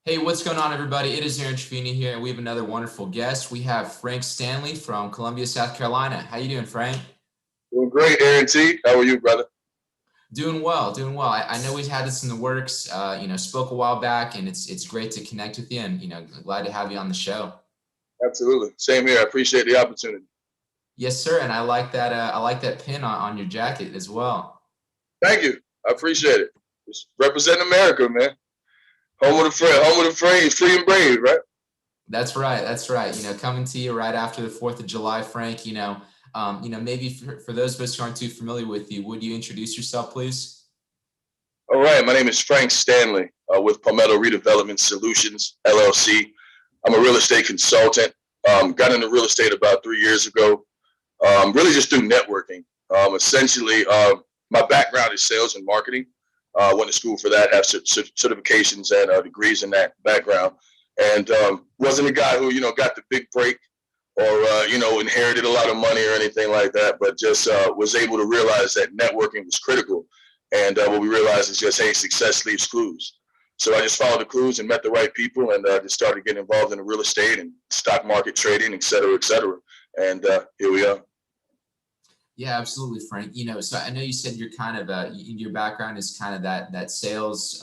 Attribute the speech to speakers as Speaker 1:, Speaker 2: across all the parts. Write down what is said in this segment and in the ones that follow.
Speaker 1: Hey, what's going on, everybody? It is Aaron Trevino here, and we have another wonderful guest. We have Frank Stanley from Columbia, South Carolina. How you doing, Frank?
Speaker 2: Doing great, Aaron T. How are you, brother?
Speaker 1: Doing well, doing well. I know we've had this in the works. Spoke a while back, and it's great to connect with you, and glad to have you on the show.
Speaker 2: Absolutely. Same here. I appreciate the opportunity.
Speaker 1: Yes, sir. And I like that. I like that pin on your jacket as well.
Speaker 2: Thank you. I appreciate it. Just representing America, man. Home of the free, free and brave, right?
Speaker 1: That's right. That's right. Coming to you right after the 4th of July, Frank. Maybe for those of us who aren't too familiar with you, would you introduce yourself, please?
Speaker 2: All right. My name is Frank Stanley with Palmetto Redevelopment Solutions, LLC. I'm a real estate consultant. Got into real estate about 3 years ago. Really just through networking. Essentially, my background is sales and marketing. Went to school for that, have certifications and degrees in that background. And wasn't a guy who, got the big break or, inherited a lot of money or anything like that, but just was able to realize that networking was critical. And what we realized is just, hey, success leaves clues. So I just followed the clues and met the right people and just started getting involved in the real estate and stock market trading, et cetera, et cetera. And here we are.
Speaker 1: Yeah, absolutely, Frank. So I know you said you're kind of your background is kind of that sales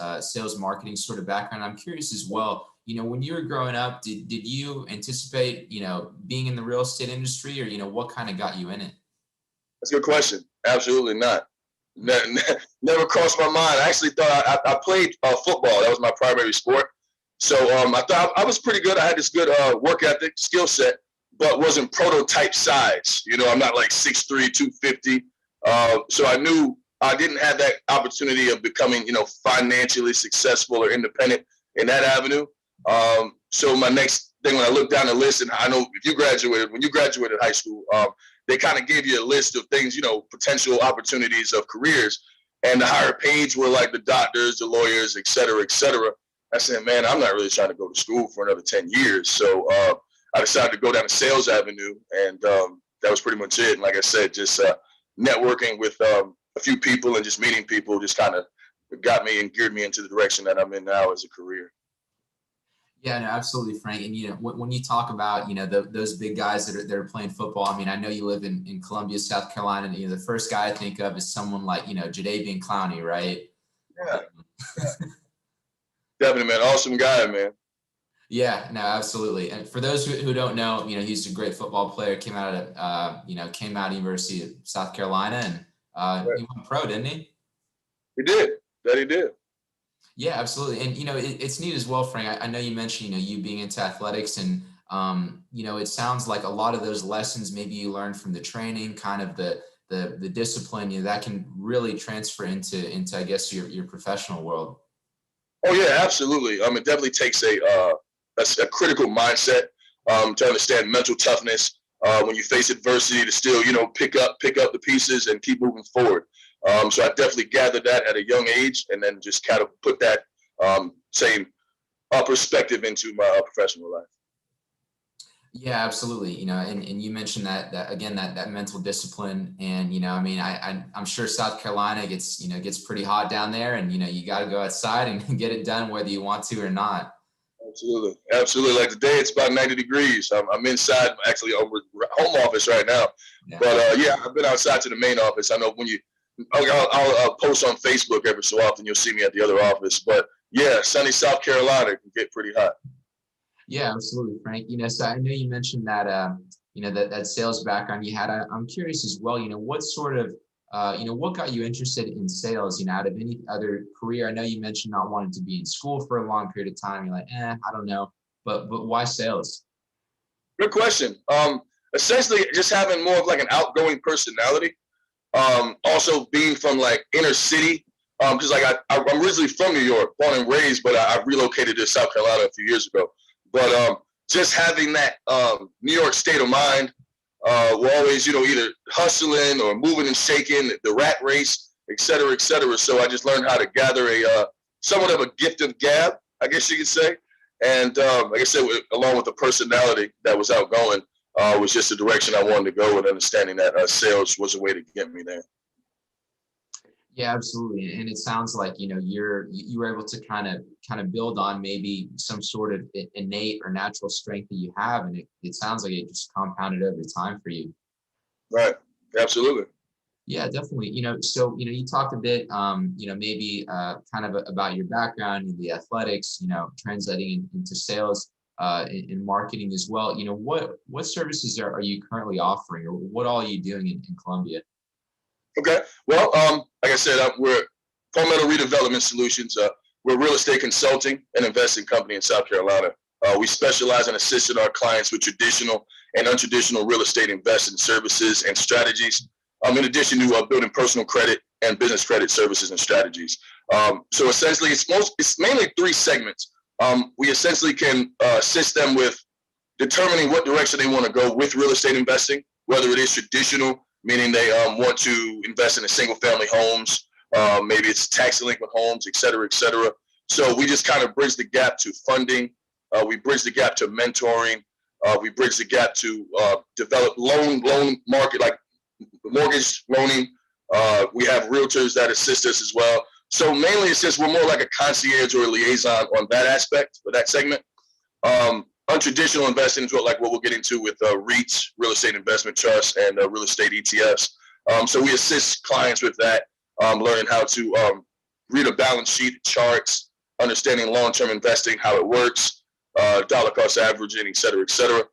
Speaker 1: marketing sort of background. I'm curious as well. When you were growing up, did you anticipate being in the real estate industry, or what kind of got you in it?
Speaker 2: That's a good question. Absolutely not. Never crossed my mind. I actually thought I played football. That was my primary sport. So I thought I was pretty good. I had this good work ethic, skill set, but wasn't prototype size. I'm not like 6'3", 250. So I knew I didn't have that opportunity of becoming, financially successful or independent in that avenue. So my next thing, when I looked down the list, and I know when you graduated high school, they kind of gave you a list of things, potential opportunities of careers. And the higher page were like the doctors, the lawyers, et cetera, et cetera. I said, man, I'm not really trying to go to school for another 10 years. So I decided to go down the sales avenue, and that was pretty much it. And like I said, just networking with a few people and just meeting people just kind of got me and geared me into the direction that I'm in now as a career.
Speaker 1: Yeah, no, absolutely, Frank. And when you talk about those big guys that are playing football, I mean, I know you live in Columbia, South Carolina. And, the first guy I think of is someone like Jadeveon Clowney, right?
Speaker 2: Yeah, definitely, man. Awesome guy, man.
Speaker 1: Yeah, no, absolutely. And for those who don't know, he's a great football player. Came out of University of South Carolina, and
Speaker 2: Right.
Speaker 1: he went pro, didn't he?
Speaker 2: He did. That he did.
Speaker 1: Yeah, absolutely. And it's neat as well, Frank. I know you mentioned you being into athletics, and it sounds like a lot of those lessons maybe you learned from the training, kind of the discipline, that can really transfer into I guess your professional world.
Speaker 2: Oh yeah, absolutely. It definitely takes a critical mindset to understand mental toughness when you face adversity to still pick up the pieces and keep moving forward. So I definitely gathered that at a young age, and then just kind of put that same perspective into my professional life.
Speaker 1: Yeah, absolutely. And you mentioned that again, that mental discipline, and I mean, I'm sure South Carolina gets pretty hot down there, and you got to go outside and get it done whether you want to or not.
Speaker 2: Absolutely, absolutely. Like today, it's about 90 degrees. I'm inside, actually, over home office right now.
Speaker 1: Yeah.
Speaker 2: But yeah, I've been outside to the main office. I know when I'll post on Facebook every so often. You'll see me at the other office. But yeah, sunny South Carolina can get pretty hot.
Speaker 1: Yeah, absolutely, Frank. So I know you mentioned that that sales background you had. I'm curious as well. What sort of what got you interested in sales? Out of any other career, I know you mentioned not wanting to be in school for a long period of time. You're like, I don't know, but why sales?
Speaker 2: Good question. Essentially, just having more of like an outgoing personality. Also being from like inner city. Because I'm originally from New York, born and raised, but I relocated to South Carolina a few years ago. But just having that New York state of mind, we're always, either hustling or moving and shaking, the rat race, et cetera, et cetera. So I just learned how to gather a somewhat of a gift of gab, I guess you could say. And like I said, along with the personality that was outgoing, was just the direction I wanted to go, and understanding that sales was a way to get me there.
Speaker 1: Yeah, absolutely. And it sounds like, you were able to kind of build on maybe some sort of innate or natural strength that you have. And it sounds like it just compounded over time for you.
Speaker 2: Right. Absolutely.
Speaker 1: Yeah, definitely. So, you talked a bit, maybe kind of about your background in the athletics, translating into sales, in marketing as well. What services are you currently offering, or what all are you doing in Colombia?
Speaker 2: Okay. Well, like I said, we're Palmetto Redevelopment Solutions. We're a real estate consulting and investing company in South Carolina. We specialize in assisting our clients with traditional and untraditional real estate investing services and strategies, in addition to building personal credit and business credit services and strategies. So essentially, it's mainly three segments. We essentially can assist them with determining what direction they want to go with real estate investing, whether it is traditional, meaning they want to invest in a single family homes, maybe it's tax delinquent homes, et cetera, et cetera. So we just kind of bridge the gap to funding. We bridge the gap to mentoring. We bridge the gap to develop loan market, like mortgage loaning. We have realtors that assist us as well. So mainly it's just we're more like a concierge or a liaison on that aspect, or that segment. Untraditional investing is what we'll get into with REITs, real estate investment trusts, and real estate ETFs. So we assist clients with that, learning how to read a balance sheet, charts, understanding long-term investing, how it works, dollar cost averaging, et cetera, et cetera.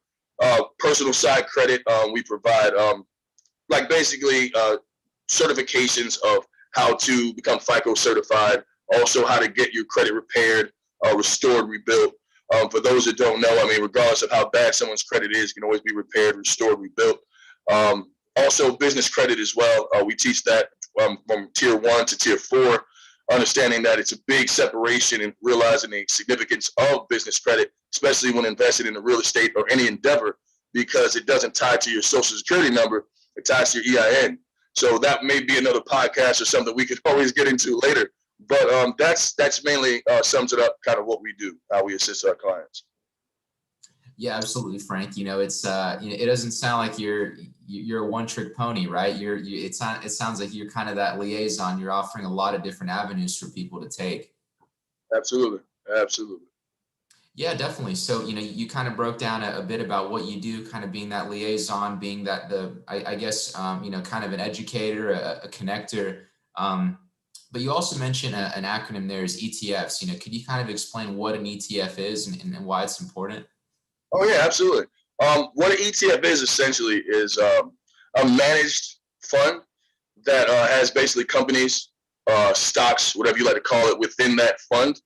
Speaker 2: Personal side credit, we provide basically certifications of how to become FICO certified, also how to get your credit repaired, restored, rebuilt. For those that don't know, I mean, regardless of how bad someone's credit is, it can always be repaired, restored, rebuilt. Also, business credit as well. We teach that from tier 1 to tier 4, understanding that it's a big separation and realizing the significance of business credit, especially when invested in a real estate or any endeavor, because it doesn't tie to your social security number, it ties to your EIN. So that may be another podcast or something we could always get into later. But that's mainly sums it up, kind of what we do, how we assist our clients.
Speaker 1: Yeah, absolutely, Frank. It doesn't sound like you're a one-trick pony, right? It sounds like you're kind of that liaison. You're offering a lot of different avenues for people to take.
Speaker 2: Absolutely, absolutely.
Speaker 1: Yeah, definitely. So, you kind of broke down a bit about what you do, kind of being that liaison, being I guess, kind of an educator, a connector. But you also mentioned an acronym there is ETFs. Could you kind of explain what an ETF is and why it's important?
Speaker 2: Oh yeah, absolutely. What an ETF is essentially is a managed fund that has basically companies, stocks, whatever you like to call it, within that fund,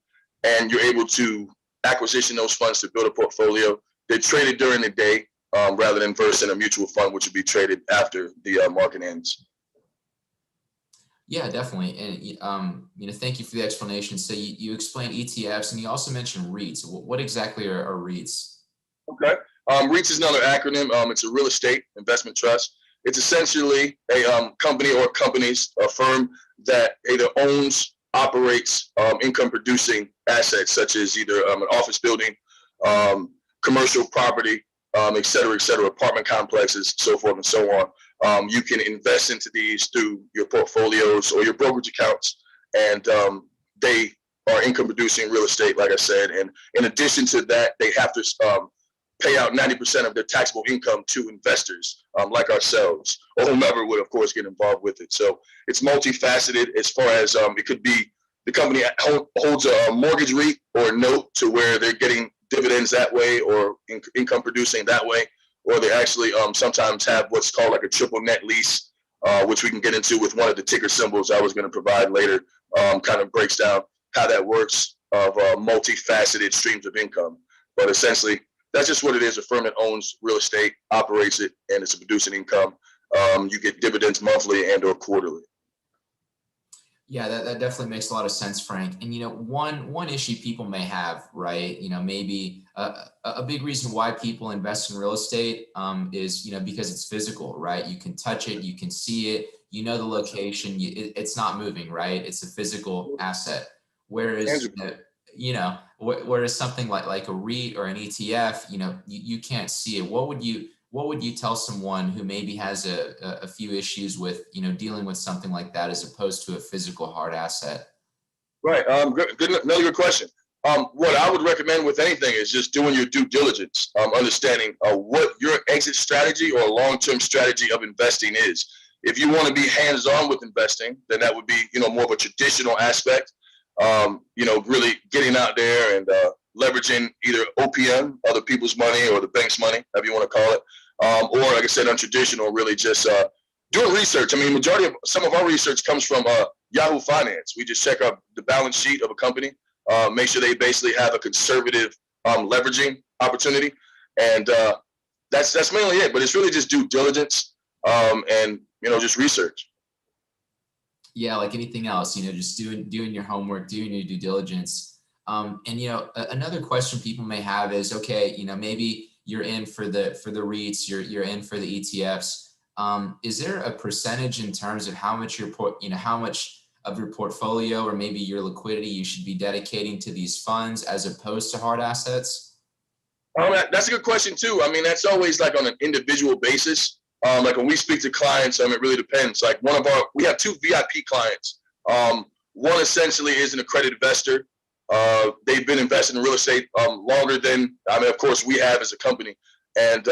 Speaker 2: and you're able to acquisition those funds to build a portfolio. They're traded during the day, rather than versus in a mutual fund, which would be traded after the market ends.
Speaker 1: Yeah, definitely. And, thank you for the explanation. So you explained ETFs, and you also mentioned REITs. What exactly are REITs?
Speaker 2: Okay. REITs is another acronym. It's a real estate investment trust. It's essentially a company or companies, a firm that either owns, operates income producing assets, such as either an office building, commercial property, et cetera, apartment complexes, so forth and so on. You can invest into these through your portfolios or your brokerage accounts, and they are income producing real estate, like I said. And in addition to that, they have to pay out 90% of their taxable income to investors, like ourselves, or whomever would, of course, get involved with it. So it's multifaceted as far as it could be the company holds a mortgage REIT or a note to where they're getting dividends that way, or income producing that way, or they actually sometimes have what's called like a triple net lease, which we can get into with one of the ticker symbols I was going to provide later. Kind of breaks down how that works of multifaceted streams of income. But essentially, that's just what it is. A firm that owns real estate, operates it, and it's a producing income. You get dividends monthly and or quarterly.
Speaker 1: Yeah, that definitely makes a lot of sense, Frank. And one issue people may have, right? Maybe a big reason why people invest in real estate is because it's physical, right? You can touch it, you can see it, the location. It's not moving, right? It's a physical asset. Whereas whereas something like a REIT or an ETF, you can't see it. What would you what would you tell someone who maybe has a few issues with, dealing with something like that as opposed to a physical hard asset?
Speaker 2: Right. Another good question. What I would recommend with anything is just doing your due diligence, understanding what your exit strategy or long-term strategy of investing is. If you want to be hands-on with investing, then that would be, more of a traditional aspect. Really getting out there and leveraging either OPM, other people's money, or the bank's money, however you want to call it, or like I said, untraditional, really just doing research. I mean, majority of some of our research comes from Yahoo Finance. We just check out the balance sheet of a company, make sure they basically have a conservative leveraging opportunity, and that's mainly it. But it's really just due diligence and just research.
Speaker 1: Yeah, like anything else, just doing your homework, doing your due diligence. And another question people may have is, okay, maybe you're in for the REITs, you're in for the ETFs. Is there a percentage in terms of how much how much of your portfolio or maybe your liquidity you should be dedicating to these funds as opposed to hard assets?
Speaker 2: That's a good question too. I mean, that's always like on an individual basis. Like when we speak to clients, it really depends. Like we have two VIP clients. One essentially is an accredited investor. They've been investing in real estate longer than, of course, we have as a company. And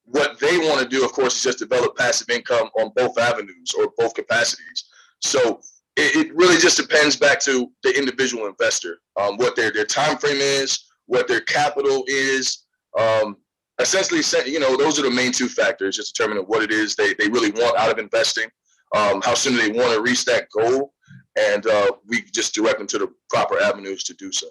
Speaker 2: what they want to do, of course, is just develop passive income on both avenues or both capacities. So it really just depends back to the individual investor, what their time frame is, what their capital is. Essentially, those are the main two factors, just determining what it is they really want out of investing, how soon they want to reach that goal, and we just direct them to the proper avenues to do so.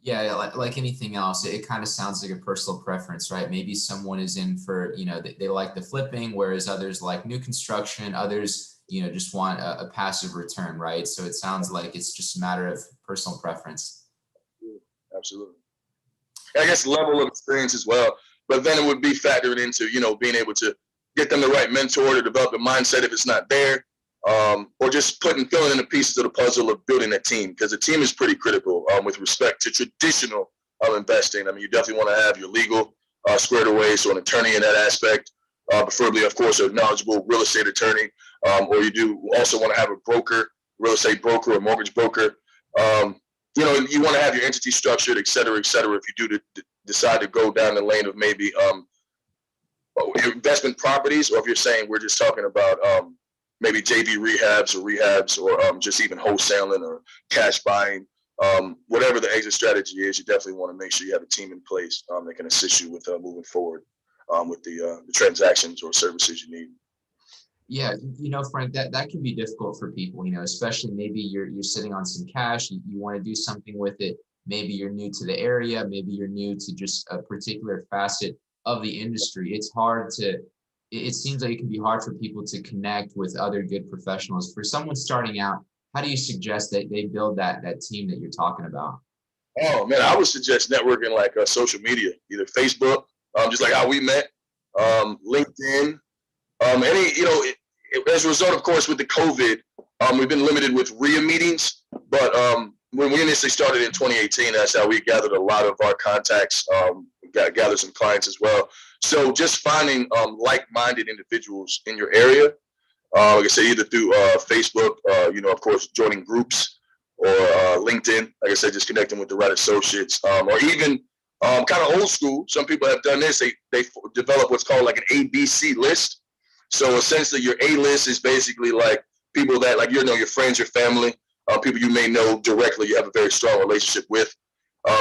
Speaker 1: Yeah, like anything else, it kind of sounds like a personal preference, right? Maybe someone is in for, they like the flipping, whereas others like new construction, others, just want a passive return, right? So it sounds like it's just a matter of personal preference.
Speaker 2: Absolutely. I guess level of experience as well, but then it would be factored into, being able to get them the right mentor to develop the mindset if it's not there, or just filling in the pieces of the puzzle of building a team, because a team is pretty critical with respect to traditional investing. I mean, you definitely want to have your legal squared away, so an attorney in that aspect, preferably, of course, a knowledgeable real estate attorney, or you do also want to have a broker, real estate broker or mortgage broker. You want to have your entity structured, et cetera, if you do decide to go down the lane of maybe investment properties, or if you're saying we're just talking about maybe JV rehabs or just even wholesaling or cash buying, whatever the exit strategy is, you definitely want to make sure you have a team in place that can assist you with moving forward with the transactions or services you need.
Speaker 1: Yeah, Frank, that can be difficult for people, especially maybe you're sitting on some cash, you want to do something with it. Maybe you're new to the area, maybe you're new to just a particular facet of the industry. It seems like it can be hard for people to connect with other good professionals. For someone starting out, how do you suggest that they build that team that you're talking about?
Speaker 2: Oh man, I would suggest networking like social media, either Facebook, just like how we met, LinkedIn, as a result, of course, with the COVID, we've been limited with RIA meetings. But when we initially started in 2018, that's how we gathered a lot of our contacts, gathered some clients as well. So just finding like-minded individuals in your area, like I said, either through Facebook, of course, joining groups, or LinkedIn, like I said, just connecting with the right associates, or even kind of old school. Some people have done this. They develop what's called like an ABC list. So essentially, your A list is basically like people that, like, your friends, your family, people you may know directly, you have a very strong relationship with.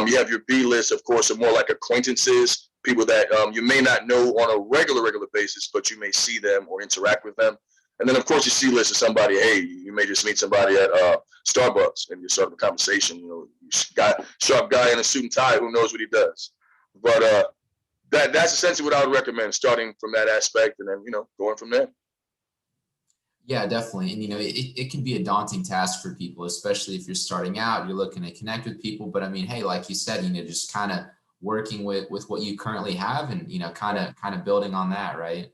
Speaker 2: You have your B list, of course, are more like acquaintances, people that you may not know on a regular basis, but you may see them or interact with them. And then, of course, your C list is somebody, hey, you may just meet somebody at Starbucks and you start a conversation. Sharp guy in a suit and tie, who knows what he does. But that's essentially what I would recommend, starting from that aspect and then, going from there.
Speaker 1: Yeah, definitely. And, it can be a daunting task for people, especially if you're starting out, you're looking to connect with people. But I mean, hey, like you said, just kind of working with what you currently have and, kind of building on that, right?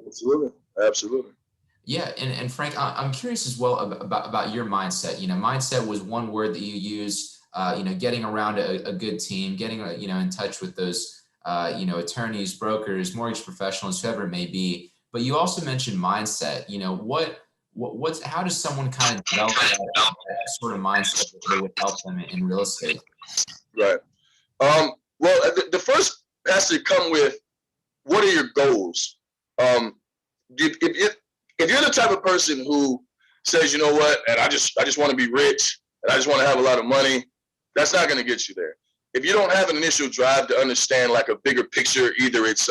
Speaker 2: Absolutely.
Speaker 1: Yeah. And Frank, I'm curious as well about your mindset. Mindset was one word that you use, getting around a good team, getting, in touch with those attorneys, brokers, mortgage professionals, whoever it may be. But you also mentioned mindset. How does someone kind of develop that sort of mindset that would help them in real estate?
Speaker 2: Right. Well, the first has to come with, what are your goals? If you're the type of person who says, you know what, and I just want to be rich and I just want to have a lot of money, that's not going to get you there. If you don't have an initial drive to understand like a bigger picture, either it's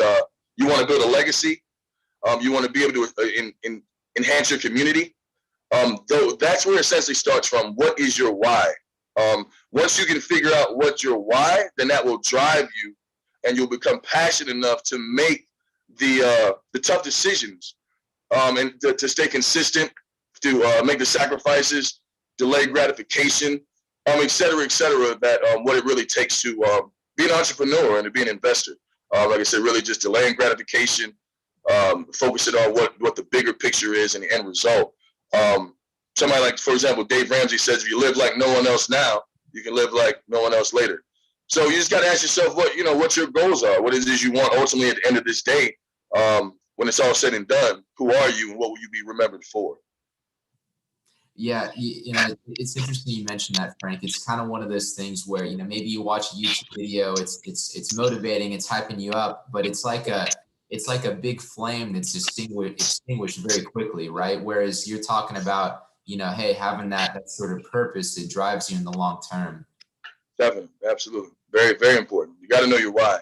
Speaker 2: you want to build a legacy, you want to be able to enhance your community. Though that's where it essentially starts from. What is your why? Once you can figure out what your why, then that will drive you, and you'll become passionate enough to make the tough decisions, and to stay consistent, to make the sacrifices, delay gratification, et cetera, that what it really takes to be an entrepreneur and to be an investor. Like I said, really just delaying gratification, focusing on what the bigger picture is and the end result. Somebody like, for example, Dave Ramsey says, if you live like no one else now, you can live like no one else later. So you just got to ask yourself what your goals are, what it is you want ultimately at the end of this day. When it's all said and done, who are you and what will you be remembered for?
Speaker 1: Yeah, it's interesting you mentioned that, Frank. It's kind of one of those things where, maybe you watch a YouTube video, it's motivating, it's hyping you up, but it's like a big flame that's extinguished very quickly, right? Whereas you're talking about, hey, having that sort of purpose, it drives you in the long term.
Speaker 2: Definitely, absolutely, very, very important. You got to know your why.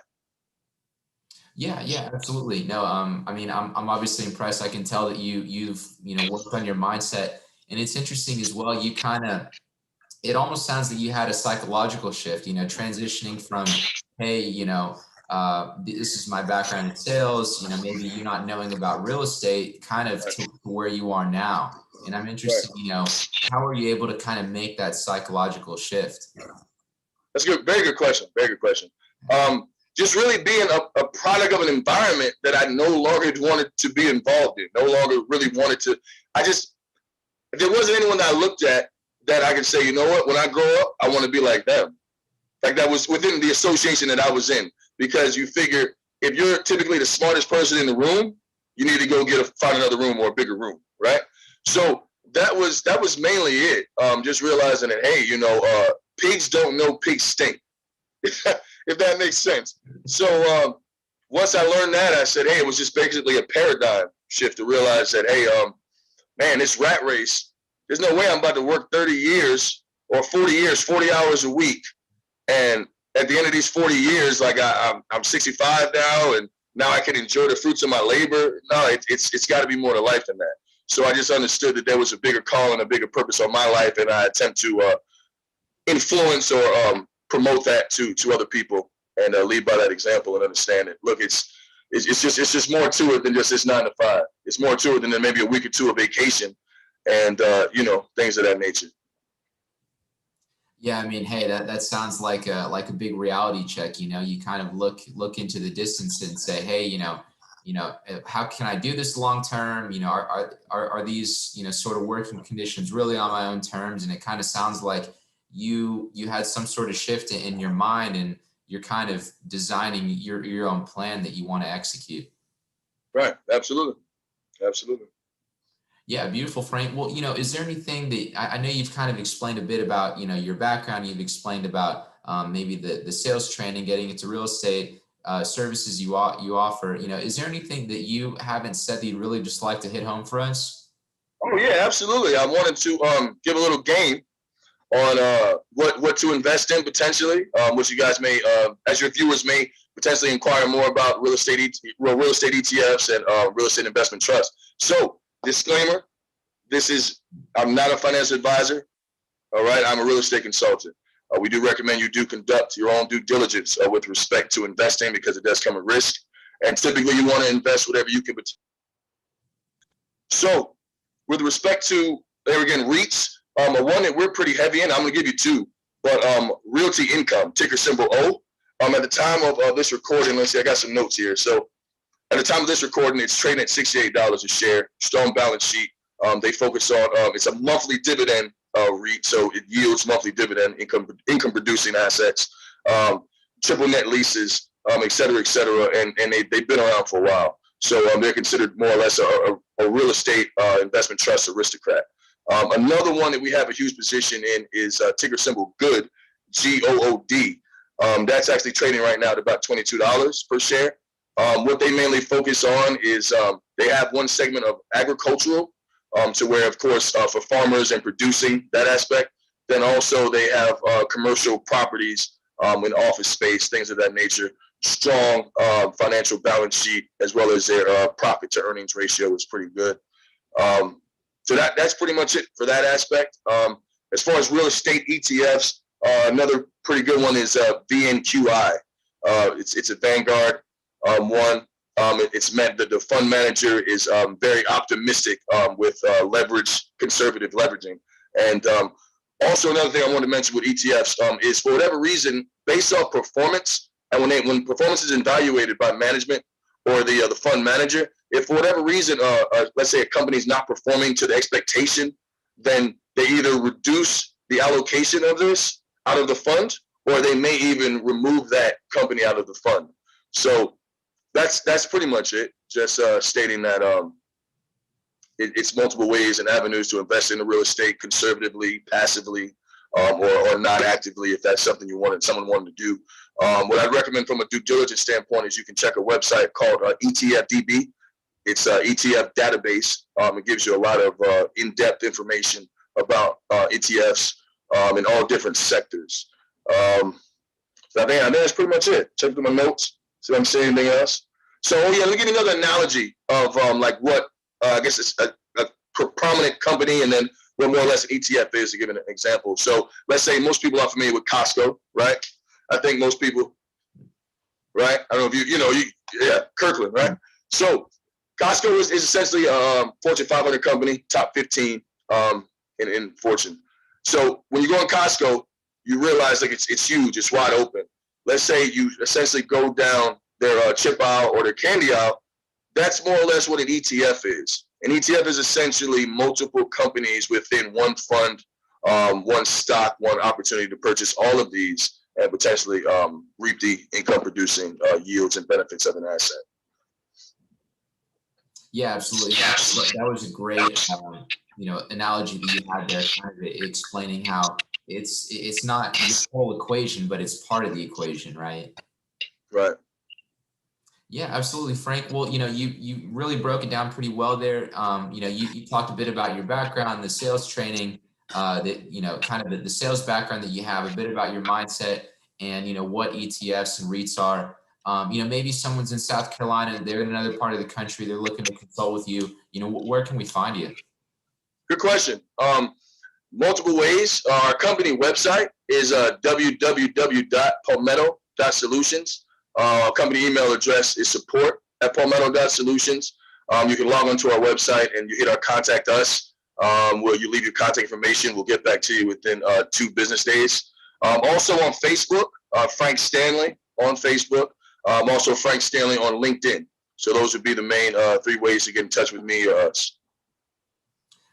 Speaker 1: Yeah, absolutely. No, I mean, I'm obviously impressed. I can tell that you've worked on your mindset, and it's interesting as well. It almost sounds that you had a psychological shift. Transitioning from, hey, this is my background in sales. Maybe you not knowing about real estate, kind of to where you are now. And I'm interested. How are you able to kind of make that psychological shift?
Speaker 2: That's good. Very good question. Very good question. Just really being a product of an environment that I no longer wanted to be involved in, no longer really wanted to. There wasn't anyone that I looked at that I could say, you know what, when I grow up, I want to be like them. Like that was within the association that I was in, because you figure if you're typically the smartest person in the room, you need to go find another room or a bigger room, right? So that was mainly it. Just realizing that, hey, pigs don't know pigs stink. If that makes sense. So once I learned that, I said, hey, it was just basically a paradigm shift to realize that, hey, man, this rat race, there's no way I'm about to work 30 years or 40 years, 40 hours a week. And at the end of these 40 years, like I'm 65 now, and now I can enjoy the fruits of my labor. No, it's got to be more to life than that. So I just understood that there was a bigger call and a bigger purpose on my life, and I attempt to influence or promote that to other people, and lead by that example and understand it. Look, it's just more to it than just this 9 to 5. It's more to it than maybe a week or two of vacation, and things of that nature.
Speaker 1: Yeah, I mean, hey, that sounds like a big reality check. You kind of look into the distance and say, hey, how can I do this long term? Are these sort of working conditions really on my own terms? And it kind of sounds like you had some sort of shift in your mind, and you're kind of designing your own plan that you want to execute.
Speaker 2: Right. Absolutely.
Speaker 1: Yeah, beautiful, Frank. Well, is there anything that I know you've kind of explained a bit about, your background, you've explained about maybe the sales training, getting into real estate services you offer, is there anything that you haven't said that you'd really just like to hit home for us?
Speaker 2: Oh yeah, absolutely. I wanted to give a little game on what to invest in potentially, which you guys may, as your viewers may potentially inquire more about real estate ETFs and real estate investment trusts. So disclaimer, I'm not a financial advisor. All right. I'm a real estate consultant. We do recommend you do conduct your own due diligence with respect to investing, because it does come at risk. And typically you want to invest whatever you can. So with respect to, there again, REITs, one that we're pretty heavy in, I'm going to give you two, but Realty Income, ticker symbol O. At the time of this recording, let's see, I got some notes here. So at the time of this recording, it's trading at $68 a share, strong balance sheet. They focus on, it's a monthly dividend REIT, so it yields monthly dividend income producing assets, triple net leases, et cetera, and they've been around for a while. So they're considered more or less a real estate investment trust aristocrat. Another one that we have a huge position in is ticker symbol GOOD, GOOD. That's actually trading right now at about $22 per share. What they mainly focus on is they have one segment of agricultural, to where, of course, for farmers and producing that aspect. Then also they have commercial properties in office space, things of that nature. Strong financial balance sheet, as well as their profit to earnings ratio is pretty good. So that's pretty much it for that aspect. As far as real estate ETFs, another pretty good one is VNQI. It's a Vanguard one. It's meant that the fund manager is very optimistic with conservative leveraging. And also another thing I want to mention with ETFs is, for whatever reason, based off performance, and when performance is evaluated by management or the fund manager, if for whatever reason, let's say a company is not performing to the expectation, then they either reduce the allocation of this out of the fund, or they may even remove that company out of the fund. So that's pretty much it. Just stating that it's multiple ways and avenues to invest in the real estate conservatively, passively, or not actively, if that's something someone wanted to do. What I'd recommend from a due diligence standpoint is you can check a website called ETFDB. It's an ETF database. It gives you a lot of in-depth information about ETFs in all different sectors. So I think that's pretty much it. Check through my notes, see if I'm saying anything else. So yeah, let me give you another analogy of like what I guess it's a prominent company, and then what more or less an ETF is, to give an example. So let's say most people are familiar with Costco, right? I think most people, right? I don't know if yeah, Kirkland, right? So Costco is essentially a Fortune 500 company, top 15 in Fortune. So when you go in Costco, you realize like it's huge, it's wide open. Let's say you essentially go down their chip aisle or their candy aisle. That's more or less what an ETF is. An ETF is essentially multiple companies within one fund, one stock, one opportunity to purchase all of these and potentially reap the income-producing yields and benefits of an asset.
Speaker 1: Yeah, absolutely. That was a great, analogy that you had there, kind of explaining how it's not the whole equation, but it's part of the equation, right?
Speaker 2: Right.
Speaker 1: Yeah, absolutely, Frank. Well, you really broke it down pretty well there. You talked a bit about your background, the sales training, kind of the sales background that you have, a bit about your mindset, and what ETFs and REITs are. Maybe someone's in South Carolina, they're in another part of the country, they're looking to consult with you. Where can we find you?
Speaker 2: Good question. Multiple ways. Our company website is www.palmetto.solutions. Our company email address is support@palmetto.solutions. You can log onto our website and you hit our contact us, where you leave your contact information. We'll get back to you within 2 business days. Also on Facebook, Frank Stanley on Facebook. Also Frank Stanley on LinkedIn. So those would be the main 3 ways to get in touch with me or us.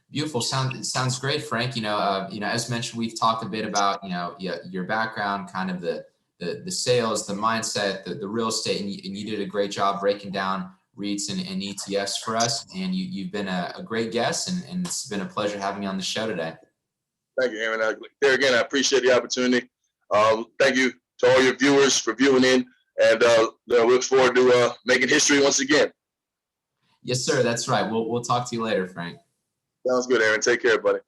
Speaker 1: Beautiful. Sounds great, Frank. As mentioned, we've talked a bit about, your background, kind of the sales, the mindset, the real estate, and you did a great job breaking down REITs and ETFs for us. And you've been a great guest, and it's been a pleasure having you on the show today.
Speaker 2: Thank you, Aaron. There again, I appreciate the opportunity. Thank you to all your viewers for viewing in, and look forward to making history once again.
Speaker 1: Yes, sir. That's right. We'll talk to you later, Frank.
Speaker 2: Sounds good, Aaron. Take care, buddy.